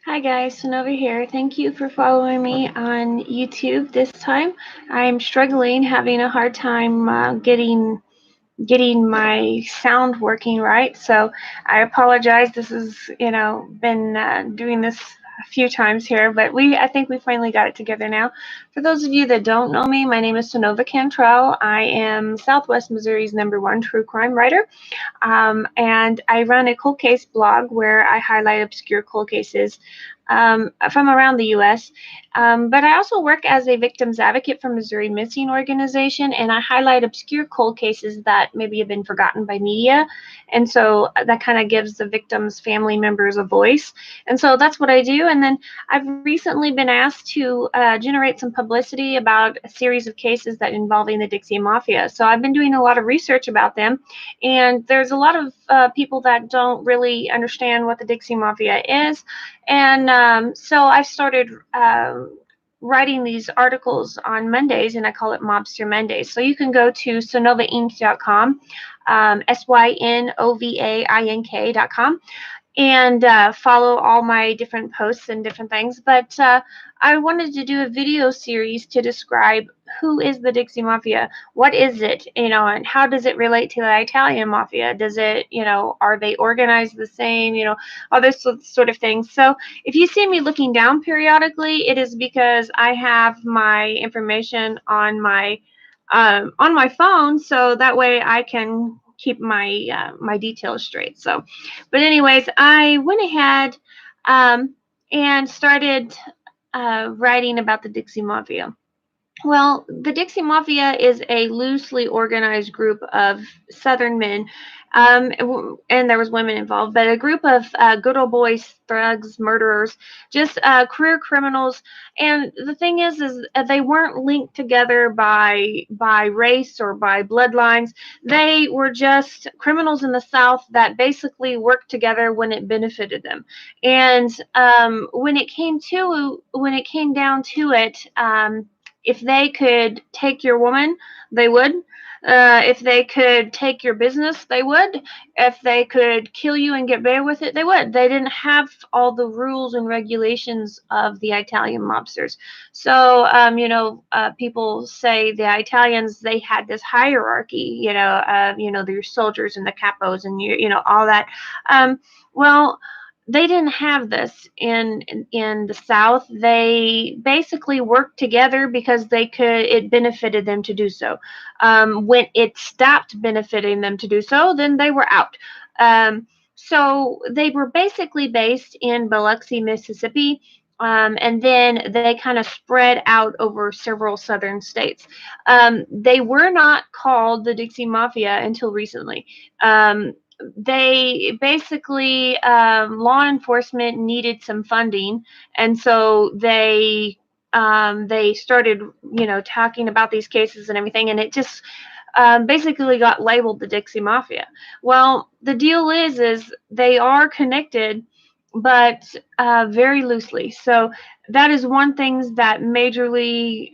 Hi guys, Synova here. Thank you for following me on YouTube this time. I'm struggling, having a hard time getting my sound working right. So I apologize. This is, been doing this a few times here, but I think we finally got it together now. For those of you that don't know me, my name is Synova Cantrell. I am Southwest Missouri's #1 true crime writer. And I run a cold case blog where I highlight obscure cold cases from around the U.S. But I also work as a victims advocate for Missouri Missing organization, and I highlight obscure cold cases that maybe have been forgotten by media. And so that kind of gives the victims' family members a voice. And so that's what I do. And then I've recently been asked to generate some publicity about a series of cases that involving the Dixie Mafia. So I've been doing a lot of research about them, and there's a lot of people that don't really understand what the Dixie Mafia is. And so I started writing these articles on Mondays, and I call it Mobster Mondays. So you can go to synovaink.com, synovaink.com, and follow all my different posts and different things. But I wanted to do a video series to describe who is the Dixie Mafia, what is it, and how does it relate to the Italian Mafia? Does it, are they organized the same, all this sort of things. So if you see me looking down periodically, it is because I have my information on my phone, so that way I can keep my details straight. So, but anyways, I went ahead and started writing about the Dixie Mafia. Well, the Dixie Mafia is a loosely organized group of Southern men, and there was women involved, but a group of good old boys, thugs, murderers, just career criminals. And the thing is they weren't linked together by race or by bloodlines. They were just criminals in the South that basically worked together when it benefited them. And when it came down to it. If they could take your woman, they would. If they could take your business, they would. If they could kill you and get away with it, they would. They didn't have all the rules and regulations of the Italian mobsters. So, people say the Italians, they had this hierarchy, their soldiers and the capos and all that. Well, they didn't have this in the South. They basically worked together because it benefited them to do so. When it stopped benefiting them to do so, then they were out. So they were basically based in Biloxi, Mississippi. And then they kind of spread out over several southern states. They were not called the Dixie Mafia until recently. They basically, law enforcement needed some funding, and so they started talking about these cases and everything, and it just basically got labeled the Dixie Mafia. Well, the deal is they are connected, but very loosely. So that is one thing that majorly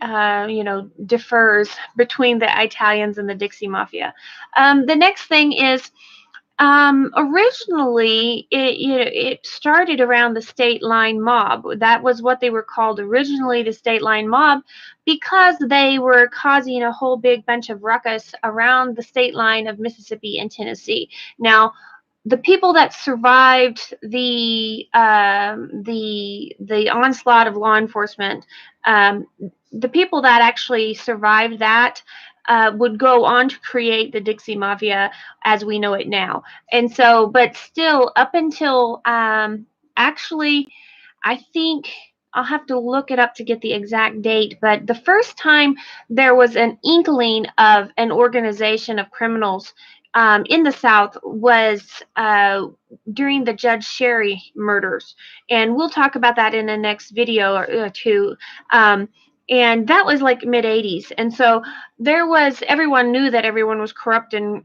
differs between the Italians and the Dixie Mafia. The next thing is, originally, it started around the state line mob. That was what they were called originally, the state line mob, because they were causing a whole big bunch of ruckus around the state line of Mississippi and Tennessee. Now, the people that survived the onslaught of law enforcement, the people that actually survived that would go on to create the Dixie Mafia as we know it now. And so, but still, up until actually, I think I'll have to look it up to get the exact date, but the first time there was an inkling of an organization of criminals in the South was during the Judge Sherry murders. And we'll talk about that in the next video or two. And that was like mid 80s. And so everyone knew that everyone was corrupt, and,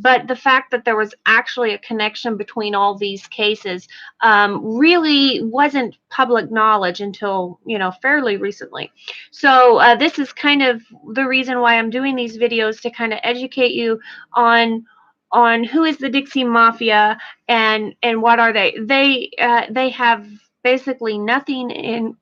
but the fact that there was actually a connection between all these cases really wasn't public knowledge until, fairly recently. So this is kind of the reason why I'm doing these videos, to kind of educate you on who is the Dixie Mafia and what are they. They have basically nothing in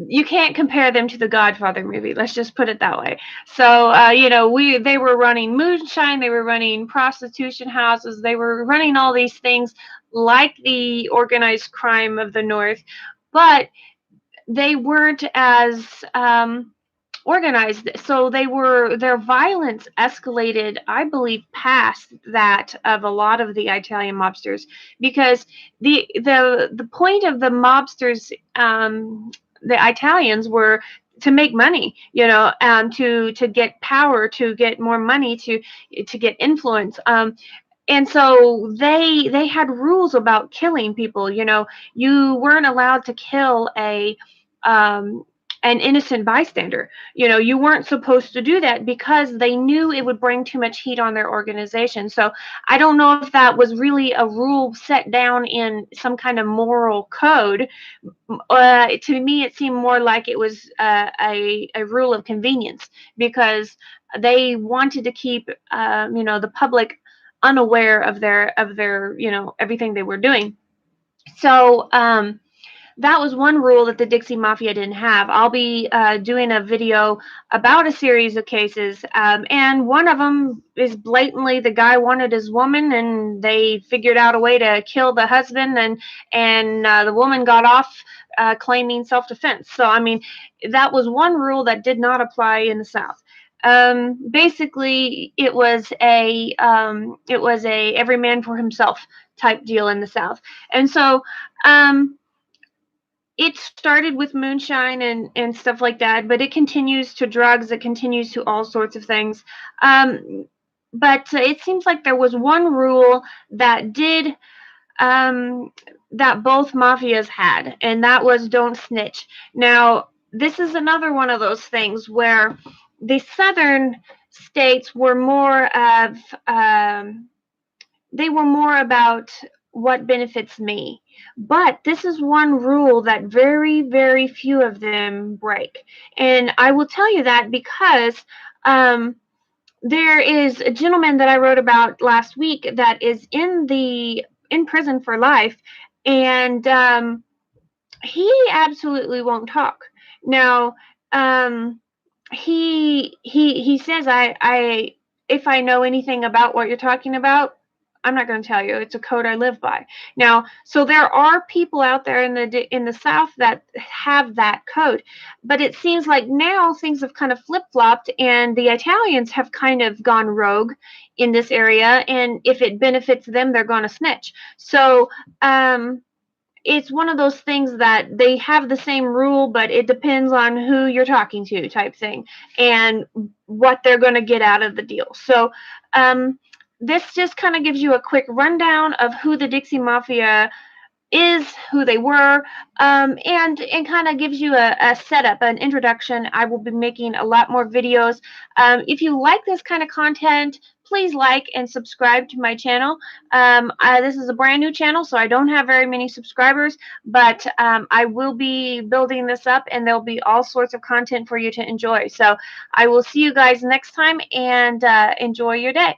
you can't compare them to the Godfather movie. Let's just put it that way. So, you know, they were running moonshine, they were running prostitution houses, they were running all these things like the organized crime of the North, but they weren't as organized. So their violence escalated, I believe, past that of a lot of the Italian mobsters, because the point of the mobsters, the Italians, were to make money, you know, to get power, to get more money, to get influence. And so they had rules about killing people. You know, you weren't allowed to kill an innocent bystander. You know, you weren't supposed to do that because they knew it would bring too much heat on their organization. So I don't know if that was really a rule set down in some kind of moral code. To me, it seemed more like it was a rule of convenience, because they wanted to keep you know, the public unaware of their you know, everything they were doing. So that was one rule that the Dixie Mafia didn't have. I'll be doing a video about a series of cases, and one of them is blatantly the guy wanted his woman, and they figured out a way to kill the husband, and the woman got off claiming self-defense. So, I mean, that was one rule that did not apply in the South. Basically, it was a every man for himself type deal in the South, and so. It started with moonshine and stuff like that, but it continues to drugs. It continues to all sorts of things. But it seems like there was one rule that that both mafias had, and that was don't snitch. Now, this is another one of those things where the southern states were more of they were more about what benefits me. But this is one rule that very, very few of them break. And I will tell you that because there is a gentleman that I wrote about last week that is in prison for life, and he absolutely won't talk. Now, he says, I if I know anything about what you're talking about, I'm not going to tell you. It's a code I live by. Now, so there are people out there in the South that have that code, but it seems like now things have kind of flip-flopped, and the Italians have kind of gone rogue in this area, and if it benefits them, they're going to snitch. So, it's one of those things that they have the same rule, but it depends on who you're talking to, type thing, and what they're going to get out of the deal. So this just kind of gives you a quick rundown of who the Dixie Mafia is, who they were, and kind of gives you a setup, an introduction. I will be making a lot more videos. If you like this kind of content, please like and subscribe to my channel. This is a brand new channel, so I don't have very many subscribers, but I will be building this up, and there'll be all sorts of content for you to enjoy. So I will see you guys next time, and enjoy your day.